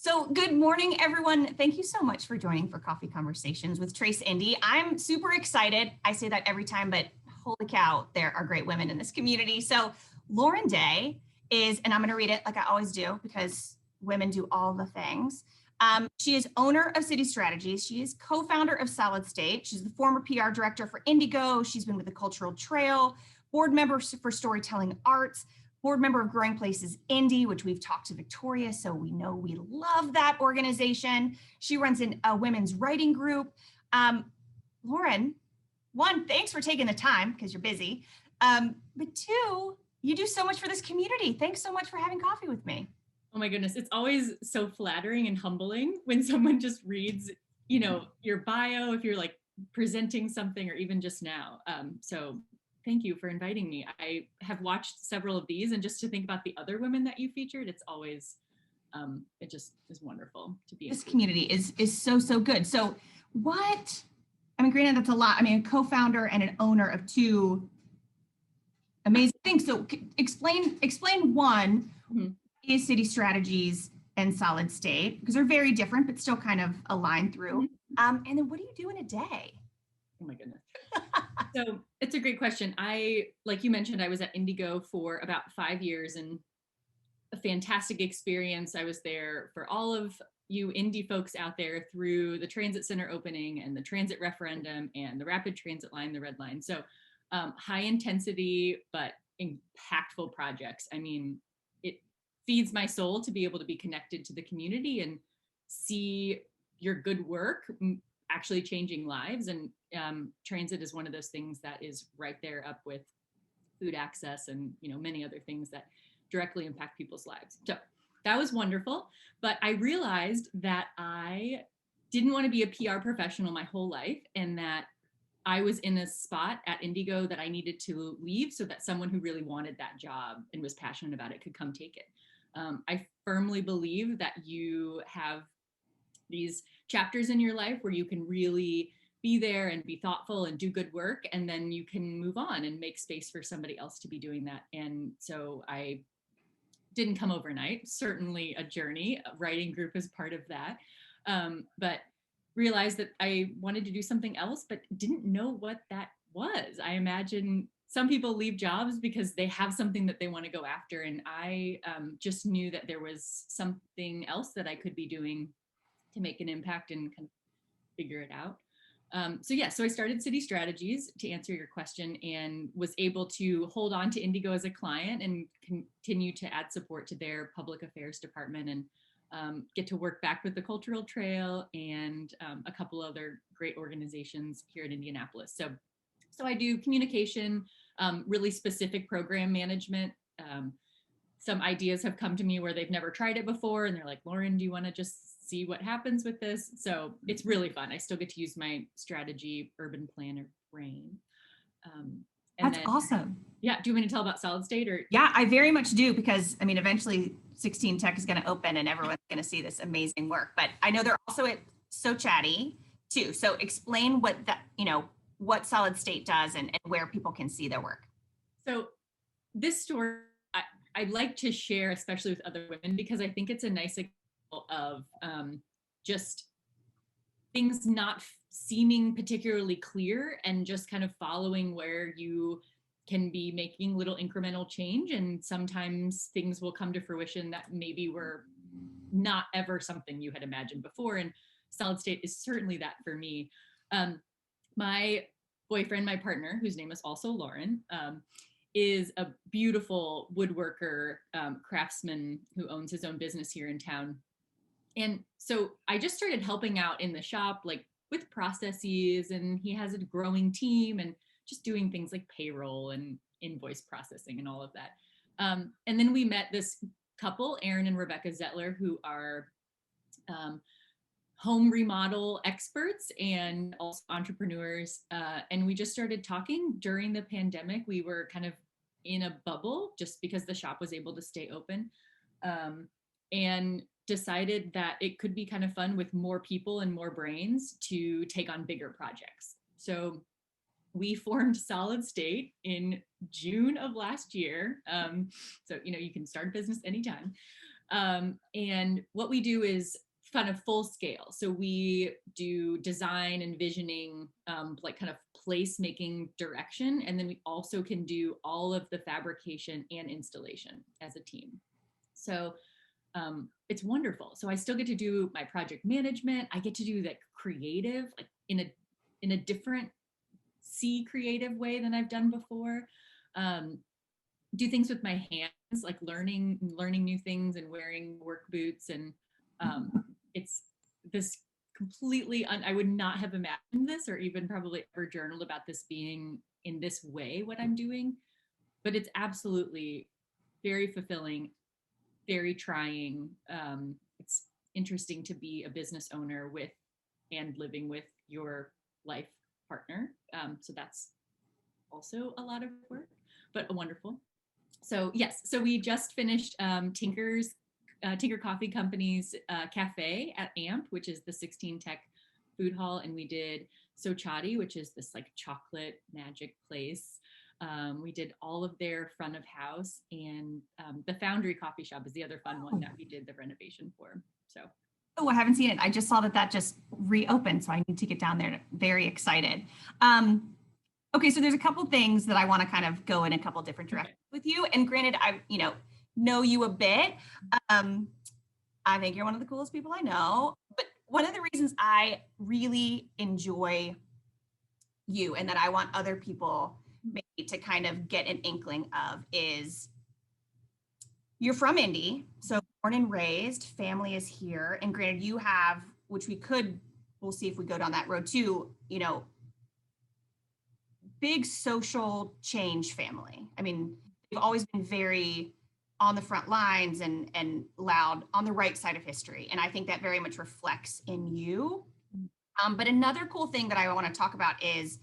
So good morning, everyone. Thank you so much for joining for Coffee Conversations with Trace Indy. I'm super excited. I say that every time, but holy cow, there are great women in this community. So Lauren Day is, and I'm going to read it like I always do because women do all the things. She is owner of City Strategies. She is co-founder of Solid State. She's the former PR director for Indigo. She's been with the Cultural Trail, board member for Storytelling Arts, board member of Growing Places Indy, which we've talked to Victoria, so we know we love that organization. She runs a women's writing group. Lauren, one, thanks for taking the time because you're busy. But two, you do so much for this community. Thanks so much for having coffee with me. Oh my goodness, it's always so flattering and humbling when someone just reads, your bio, if you're like presenting something or even just now. So thank you for inviting me. I have watched several of these, and just to think about the other women that you featured, it's always, it just is wonderful to be. This community is so good. So granted, that's a lot. A co-founder and an owner of two amazing things. So explain one, is City Strategies and Solid State, because they're very different, but still kind of aligned through. And then what do you do in a day? Oh my goodness. So it's a great question. Like you mentioned, I was at Indigo for about 5 years, and a fantastic experience. I was there for all of you Indy folks out there through the transit center opening and the transit referendum and the rapid transit line, the red line. So high intensity, but impactful projects. It feeds my soul to be able to be connected to the community and see your good work actually changing lives. And transit is one of those things that is right there up with food access and many other things that directly impact people's lives. So that was wonderful. But I realized that I didn't want to be a PR professional my whole life, and that I was in a spot at Indigo that I needed to leave so that someone who really wanted that job and was passionate about it could come take it. I firmly believe that you have these chapters in your life where you can really be there and be thoughtful and do good work, and then you can move on and make space for somebody else to be doing that. And so I didn't come overnight, certainly a journey. A writing group is part of that. But realized that I wanted to do something else, but didn't know what that was. I imagine some people leave jobs because they have something that they want to go after. And I just knew that there was something else that I could be doing to make an impact and kind of figure it out. So I started City Strategies, to answer your question, and was able to hold on to Indigo as a client and continue to add support to their public affairs department, and get to work back with the Cultural Trail and a couple other great organizations here in Indianapolis. So I do communication, really specific program management. Some ideas have come to me where they've never tried it before, and they're like, Lauren, do you want to just see what happens with this? So it's really fun. I still get to use my strategy urban planner brain. That's awesome. Yeah. Do you want me to tell about Solid State? Or yeah, I very much do, because eventually 16 Tech is going to open and everyone's going to see this amazing work. But I know they're also at So Chatty too. So explain what Solid State does and where people can see their work. So this story I'd like to share, especially with other women, because I think it's a nice example of just things not seeming particularly clear, and just kind of following where you can be making little incremental change. And sometimes things will come to fruition that maybe were not ever something you had imagined before. And Solid State is certainly that for me. My boyfriend, my partner, whose name is also Lauren, is a beautiful woodworker, craftsman who owns his own business here in town. And so I just started helping out in the shop, like with processes, and he has a growing team and just doing things like payroll and invoice processing and all of that. And then we met this couple, Aaron and Rebecca Zettler, who are home remodel experts and also entrepreneurs. And we just started talking during the pandemic. We were kind of in a bubble just because the shop was able to stay open, and decided that it could be kind of fun with more people and more brains to take on bigger projects. So we formed Solid State in June of last year. So, you can start a business anytime. And what we do is kind of full scale. So we do design and visioning, like kind of placemaking direction. And then we also can do all of the fabrication and installation as a team. So it's wonderful. So I still get to do my project management. I get to do like creative, like in a different creative way than I've done before. Do things with my hands, like learning new things and wearing work boots. And it's this completely, I would not have imagined this or even probably ever journaled about this being in this way, what I'm doing, but it's absolutely very fulfilling, very trying. It's interesting to be a business owner with and living with your life partner. So that's also a lot of work, but wonderful. So yes, so we just finished Tinker Coffee Company's cafe at AMP, which is the 16 Tech food hall, and we did Sochati, which is this like chocolate magic place. We did all of their front of house, and the Foundry Coffee Shop is the other fun one that we did the renovation for. So. Oh, I haven't seen it. I just saw that just reopened, so I need to get down there. Very excited. Okay, so there's a couple things that I want to kind of go in a couple different directions with you. And granted, I know you a bit. I think you're one of the coolest people I know. But one of the reasons I really enjoy you and that I want other people maybe to kind of get an inkling of is you're from Indy, so born and raised, family is here. And granted, you have, which we'll see if we go down that road too, big social change family. I mean, they've always been very on the front lines and loud on the right side of history. And I think that very much reflects in you. But another cool thing that I want to talk about is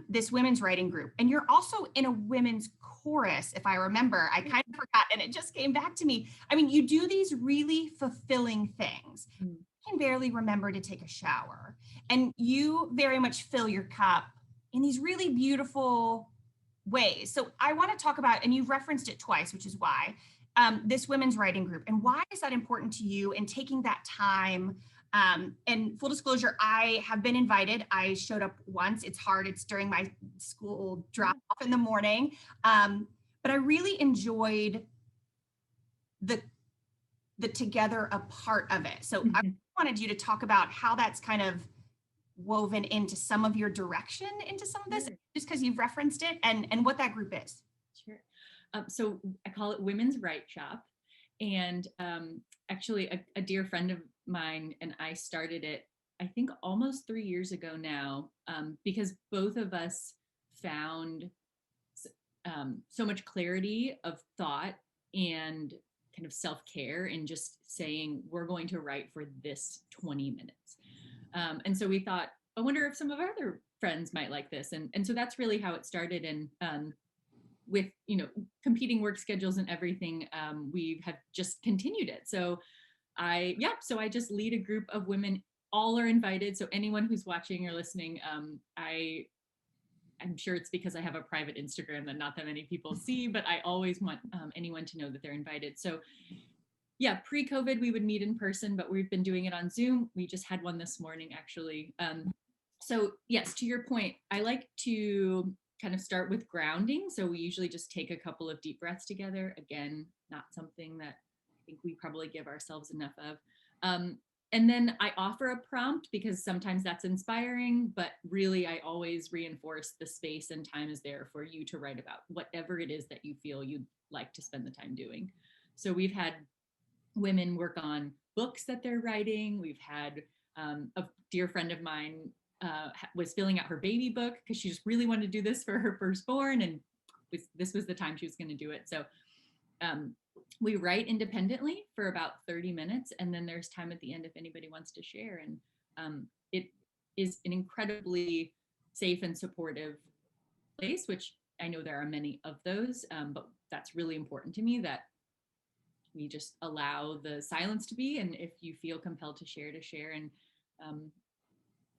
this women's writing group. And you're also in a women's chorus, if I remember. I kind of forgot, and it just came back to me. I mean, you do these really fulfilling things. I can barely remember to take a shower. And you very much fill your cup in these really beautiful ways. So I want to talk about, and you've referenced it twice, which is why, this women's writing group. And why is that important to you in taking that time? And full disclosure, I have been invited. I showed up once. It's hard. It's during my school drop off in the morning. But I really enjoyed the together a part of it. So I wanted you to talk about how that's kind of woven into some of your direction into some of this, just because you've referenced it, and what that group is. Sure. So I call it Women's Write Shop. And actually a dear friend of mine and I started it, I think almost 3 years ago now, because both of us found so much clarity of thought and kind of self-care in just saying, we're going to write for this 20 minutes. And so we thought, I wonder if some of our other friends might like this. And so that's really how it started. And with competing work schedules and everything, we have just continued it. So I just lead a group of women. All are invited. So anyone who's watching or listening, I'm sure it's because I have a private Instagram that not that many people see, but I always want anyone to know that they're invited. So yeah, pre-COVID, we would meet in person, but we've been doing it on Zoom. We just had one this morning, actually. So yes, to your point, I like to kind of start with grounding. So we usually just take a couple of deep breaths together. Again, not something that I think we probably give ourselves enough of. And then I offer a prompt because sometimes that's inspiring, but really I always reinforce the space and time is there for you to write about whatever it is that you feel you'd like to spend the time doing. So we've had women work on books that they're writing. We've had a dear friend of mine was filling out her baby book because she just really wanted to do this for her firstborn, and this was the time she was going to do it. So we write independently for about 30 minutes, and then there's time at the end if anybody wants to share. And it is an incredibly safe and supportive place, which I know there are many of those, but that's really important to me, that we just allow the silence to be, and if you feel compelled to share, and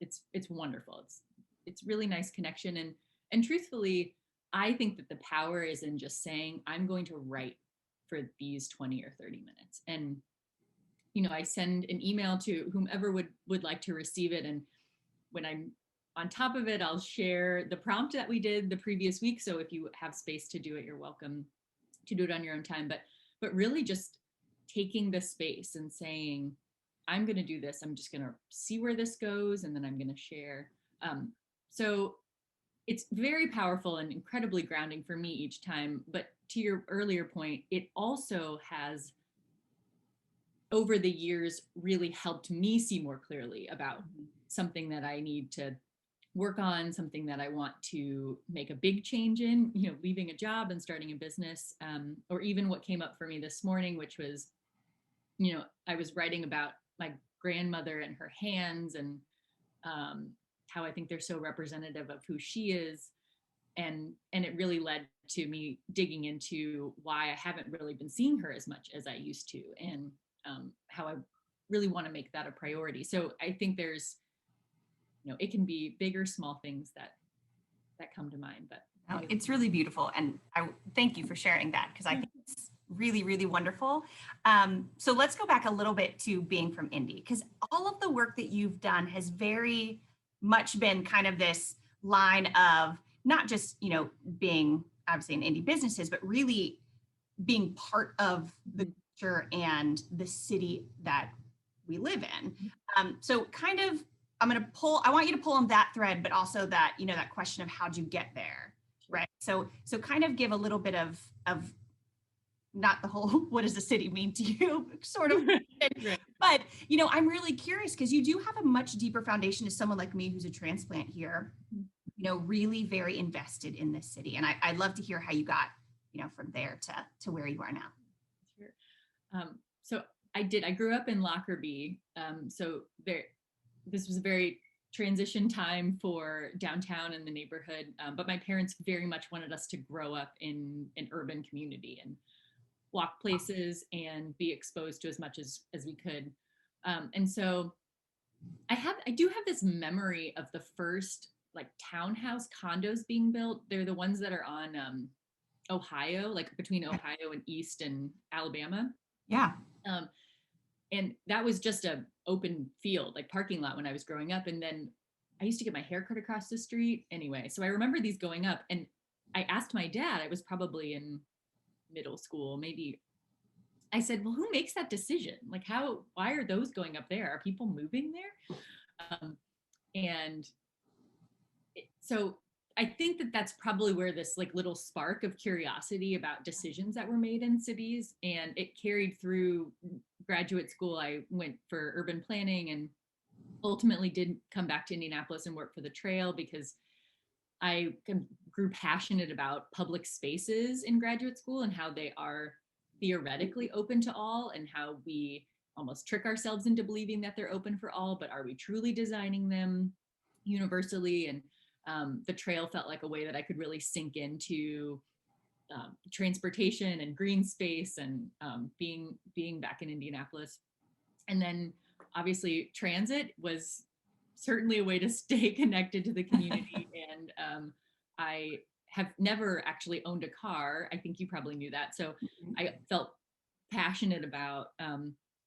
it's wonderful. It's really nice connection, and truthfully, I think that the power is in just saying, I'm going to write for these 20 or 30 minutes. And, I send an email to whomever would like to receive it. And when I'm on top of it, I'll share the prompt that we did the previous week. So if you have space to do it, you're welcome to do it on your own time. But really just taking the space and saying, I'm going to do this. I'm just going to see where this goes, and then I'm going to share. So it's very powerful and incredibly grounding for me each time. But to your earlier point, it also has, over the years, really helped me see more clearly about something that I need to work on, something that I want to make a big change in, leaving a job and starting a business, or even what came up for me this morning, which was, I was writing about my grandmother and her hands, and how I think they're so representative of who she is. And it really led to me digging into why I haven't really been seeing her as much as I used to, and how I really want to make that a priority. So I think there's, it can be big or small things that come to mind, but it's really beautiful. And I thank you for sharing that, because I think it's really, really wonderful. So let's go back a little bit to being from Indy, because all of the work that you've done has very much been kind of this line of not just, being obviously in indie businesses, but really being part of the culture and the city that we live in. So kind of, I want you to pull on that thread, but also that, that question of how'd you get there, right? So kind of give a little bit of not the whole, what does the city mean to you sort of, right. But, I'm really curious, because you do have a much deeper foundation as someone like me who's a transplant here, really very invested in this city. And I'd love to hear how you got, from there to where you are now. Sure. So I grew up in Lockerbie. So this was a very transition time for downtown and the neighborhood. But my parents very much wanted us to grow up in an urban community and walk places and be exposed to as much as we could. And so I do have this memory of the first like townhouse condos being built. They're the ones that are on Ohio, like between Ohio and East and Alabama. Yeah. And that was just a open field, like parking lot when I was growing up. And then I used to get my hair cut across the street anyway. So I remember these going up, and I asked my dad, I was probably in middle school, maybe. I said, well, who makes that decision? Like why are those going up there? Are people moving there? So I think that's probably where this like little spark of curiosity about decisions that were made in cities, and it carried through graduate school. I went for urban planning and ultimately did come back to Indianapolis and work for the Trail, because I grew passionate about public spaces in graduate school and how they are theoretically open to all, and how we almost trick ourselves into believing that they're open for all, but are we truly designing them universally? And the Trail felt like a way that I could really sink into transportation and green space, and being back in Indianapolis. And then obviously transit was certainly a way to stay connected to the community. And I have never actually owned a car. I think you probably knew that. So I felt passionate about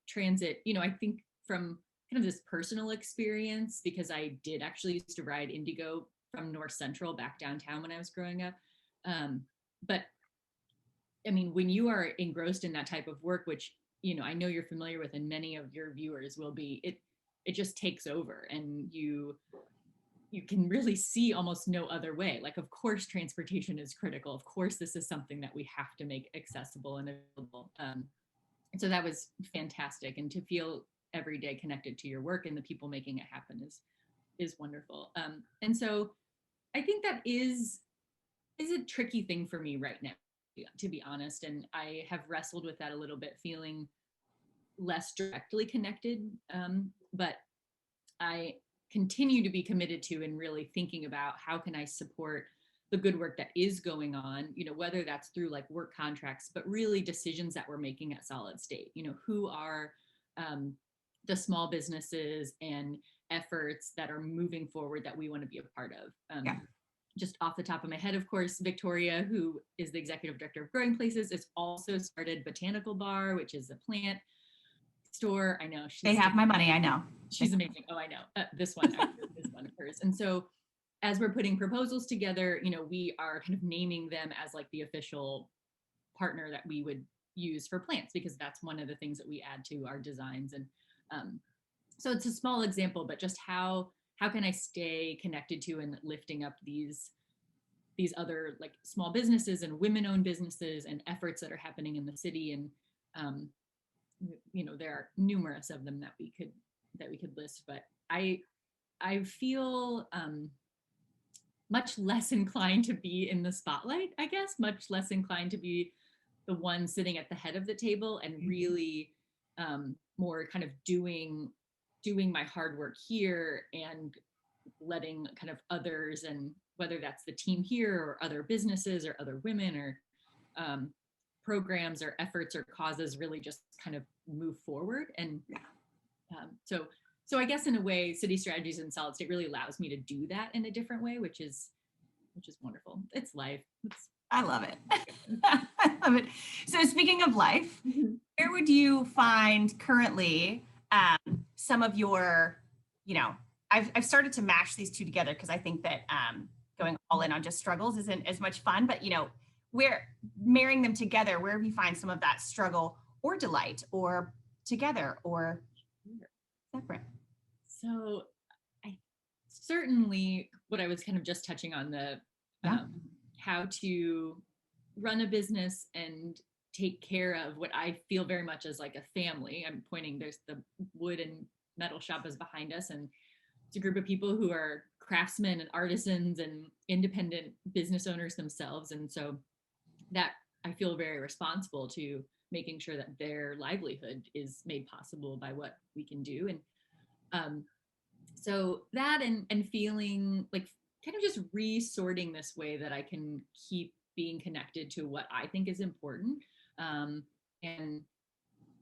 transit, I think from kind of this personal experience, because I did actually used to ride Indigo from North Central back downtown when I was growing up. But I mean, when you are engrossed in that type of work, which, I know you're familiar with, and many of your viewers will be, it just takes over, and you can really see almost no other way. Like, of course, transportation is critical. Of course, this is something that we have to make accessible and available. And so that was fantastic. And to feel every day connected to your work and the people making it happen is wonderful. And so I think that is a tricky thing for me right now, to be honest. And I have wrestled with that a little bit, feeling less directly connected. But I continue to be committed to and really thinking about how can I support the good work that is going on, whether that's through like work contracts, but really decisions that we're making at Solid State. Who are the small businesses and efforts that are moving forward that we want to be a part of. just off the top of my head, of course, Victoria, who is the executive director of Growing Places, has also started Botanical Bar, which is a plant store. I know They have my money. I know. She's amazing. Oh, I know. This one of hers. And so as we're putting proposals together, we are kind of naming them as like the official partner that we would use for plants, because that's one of the things that we add to our designs. And so it's a small example, but just how can I stay connected to and lifting up these other like small businesses and women-owned businesses and efforts that are happening in the city. And there are numerous of them that we could list, but I feel much less inclined to be in the spotlight, I guess, much less inclined to be the one sitting at the head of the table, and really more kind of doing my hard work here and letting kind of others, and whether that's the team here or other businesses or other women or programs or efforts or causes, really just kind of move forward. And so I guess in a way, City Strategies in Solid State really allows me to do that in a different way, which is wonderful. It's life. I love it. I love it. So speaking of life, where would you find currently some of your, I've started to mash these two together because I think that going all in on just struggles isn't as much fun, but where marrying them together, where we find some of that struggle or delight, or together or separate. So I certainly, what I was kind of just touching on, the how to run a business and take care of what I feel very much as like a family. I'm pointing, there's the wood and metal shop is behind us, and it's a group of people who are craftsmen and artisans and independent business owners themselves. And so that I feel very responsible to making sure that their livelihood is made possible by what we can do. And so that and feeling like kind of just resorting this way that I can keep being connected to what I think is important. And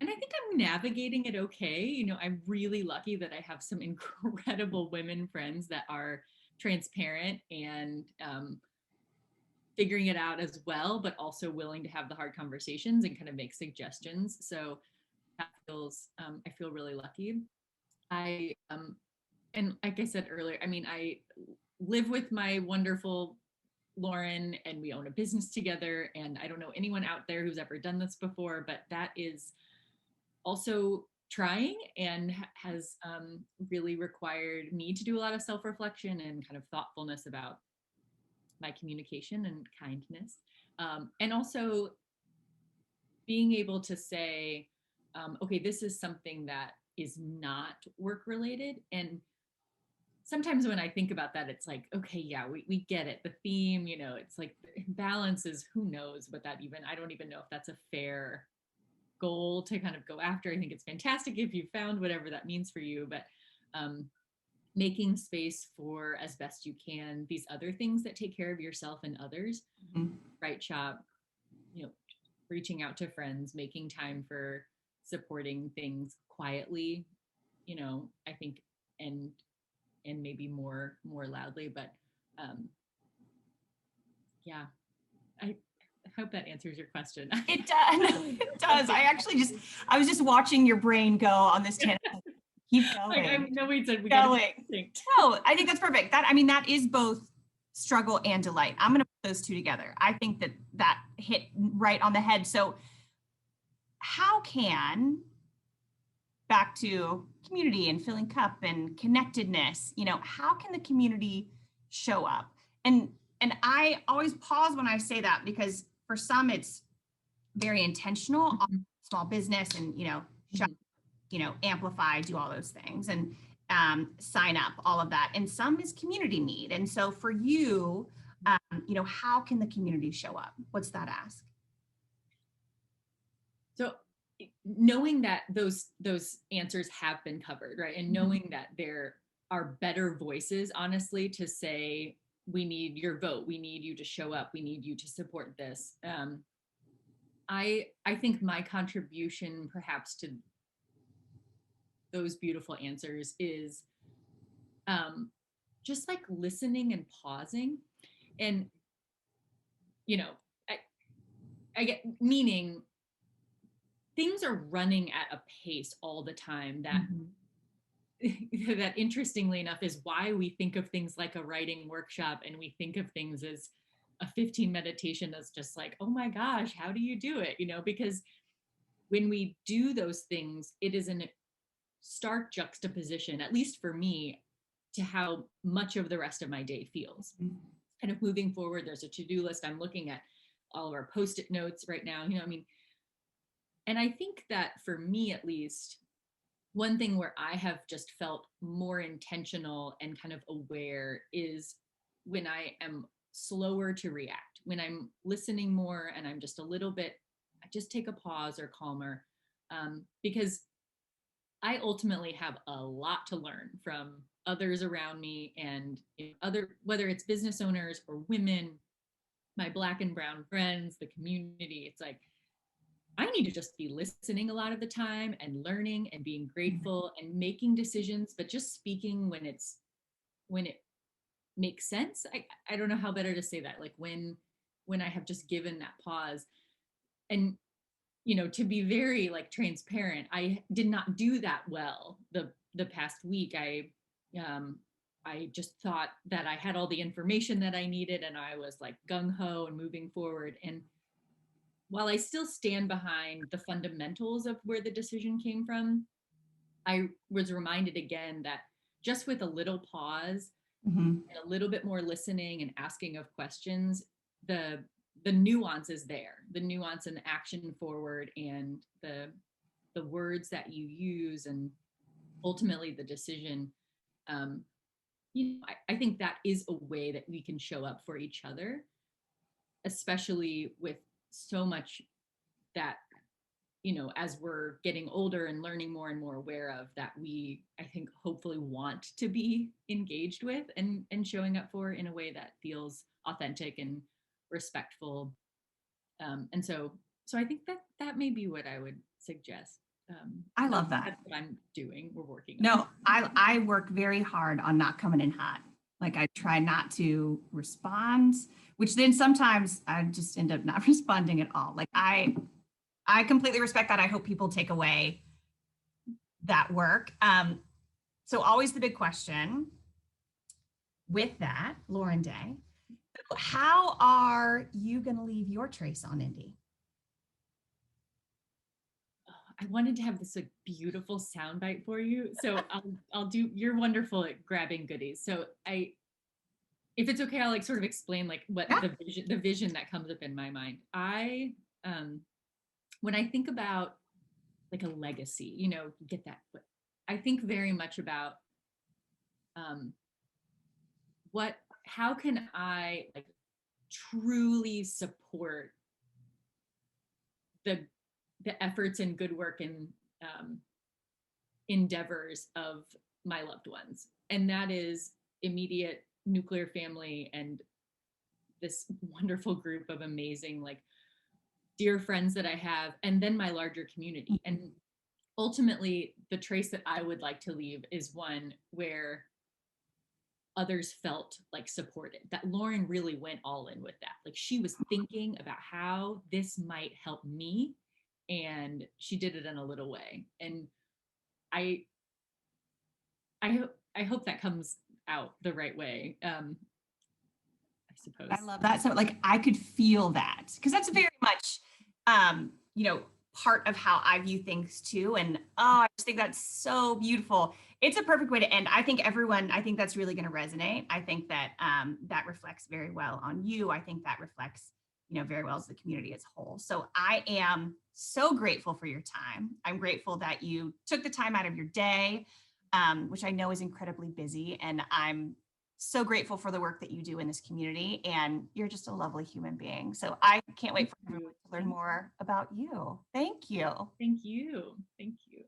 I think I'm navigating it okay. I'm really lucky that I have some incredible women friends that are transparent and figuring it out as well, but also willing to have the hard conversations and kind of make suggestions. So that feels, I feel really lucky. And like I said earlier, I live with my wonderful Lauren, and we own a business together. And I don't know anyone out there who's ever done this before, but that is also trying and has really required me to do a lot of self-reflection and kind of thoughtfulness about my communication and kindness. And also being able to say, okay, this is something that is not work related. And sometimes when I think about that, it's like, okay, yeah, we get it. The theme, it's like balance is, who knows what that even, I don't even know if that's a fair goal to kind of go after. I think it's fantastic if you found whatever that means for you, but making space for, as best you can, these other things that take care of yourself and others. Right shop, reaching out to friends, making time for supporting things quietly, I think, and maybe more loudly, but yeah, I hope that answers your question. It does. It does. I was just watching your brain go on this tangent. Keep going. No, we said we going. No, I think that's perfect. That is both struggle and delight. I'm going to put those two together. I think that hit right on the head. So how can, back to community and filling cup and connectedness, how can the community show up? And I always pause when I say that, because for some it's very intentional, small business and, shop, amplify, do all those things and sign up, all of that. And some is community need. And so for you, how can the community show up? What's that ask? So knowing that those answers have been covered, right? And knowing that there are better voices, honestly, to say, we need your vote, we need you to show up, we need you to support this. I think my contribution perhaps to those beautiful answers is just like listening and pausing And, you know, I, I get, meaning things are running at a pace all the time that Mhm. that interestingly enough is why we think of things like a writing workshop, and we think of things as a 15 meditation as just like, oh my gosh, how do you do it? Because when we do those things, it is in stark juxtaposition, at least for me, to how much of the rest of my day feels. Kind of moving forward, there's a to-do list. I'm looking at all of our post-it notes right now, and I think that for me, at least, one thing where I have just felt more intentional and kind of aware is when I am slower to react, when I'm listening more and I'm just a little bit, I just take a pause or calmer, because I ultimately have a lot to learn from others around me, and other, whether it's business owners or women, my Black and brown friends, the community. It's like, I need to just be listening a lot of the time and learning and being grateful and making decisions, but just speaking when it makes sense. I don't know how better to say that. Like when I have just given that pause. And to be very like transparent, I did not do that well the past week. Um I just thought that I had all the information that I needed, and I was like gung ho and moving forward. And while I still stand behind the fundamentals of where the decision came from, I was reminded again that just with a little pause Mhm. and a little bit more listening and asking of questions, the the nuance is there, the nuance and the action forward, and the words that you use, and ultimately the decision. Um, I think that is a way that we can show up for each other, especially with so much that as we're getting older and learning more and more aware of, that we, I think, hopefully want to be engaged with and showing up for in a way that feels authentic and respectful. And so I think that may be what I would suggest. I So love that. that's what I'm doing. We're working on. No, I work very hard on not coming in hot. Like I try not to respond, which then sometimes I just end up not responding at all. Like I completely respect that. I hope people take away that work. So always the big question with that, Lauren Day, how are you going to leave your trace on Indy? I wanted to have this like beautiful soundbite for you, so I'll do. You're wonderful at grabbing goodies. So if it's okay, I'll like sort of explain like what Yeah. the vision that comes up in my mind. Um when I think about like a legacy, get that, but I think very much about um what how can I like truly support the the efforts and good work and um endeavors of my loved ones. And that is immediate nuclear family and this wonderful group of amazing, like, dear friends that I have, and then my larger community. And ultimately, the trace that I would like to leave is one where others felt like supported, that Lauren really went all in with that. Like she was thinking about how this might help me, and she did it in a little way. And I I hope that comes out the right way. I I suppose. love that. So like I could feel that because that's very much um, you know, part of how I view things too. And I just think that's so beautiful. It's a perfect way to end. I think that's really going to resonate. I think that that reflects very well on you. I think that reflects, very well as the community as a whole. So I am so grateful for your time. I'm grateful that you took the time out of your day, which I know is incredibly busy. And I'm so grateful for the work that you do in this community. And you're just a lovely human being. So I can't wait for everyone to learn more about you. Thank you. Thank you. Thank you.